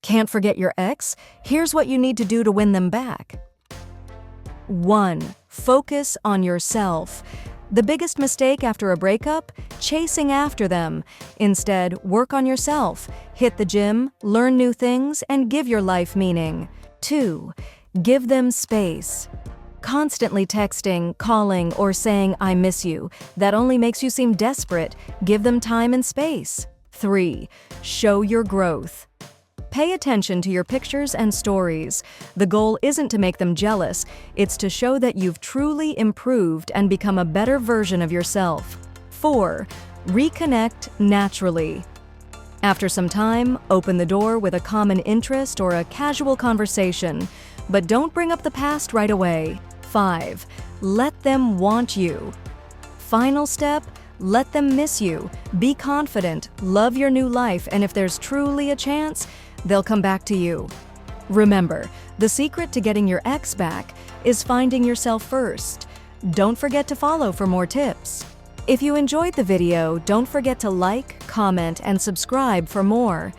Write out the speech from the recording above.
Can't forget your ex? Here's what you need to do to win them back. 1. Focus on yourself. The biggest mistake after a breakup? Chasing after them. Instead, work on yourself. Hit the gym, learn new things, and give your life meaning. 2. Give them space. Constantly texting, calling, or saying, "I miss you," that only makes you seem desperate. Give them time and space. 3. Show your growth. Pay attention to your pictures and stories. The goal isn't to make them jealous, it's to show that you've truly improved and become a better version of yourself. 4. Reconnect naturally. After some time, open the door with a common interest or a casual conversation, but don't bring up the past right away. 5. Let them want you. Final step, let them miss you. Be confident, love your new life, and if there's truly a chance, they'll come back to you. Remember, the secret to getting your ex back is finding yourself first. Don't forget to follow for more tips. If you enjoyed the video, don't forget to like, comment, and subscribe for more.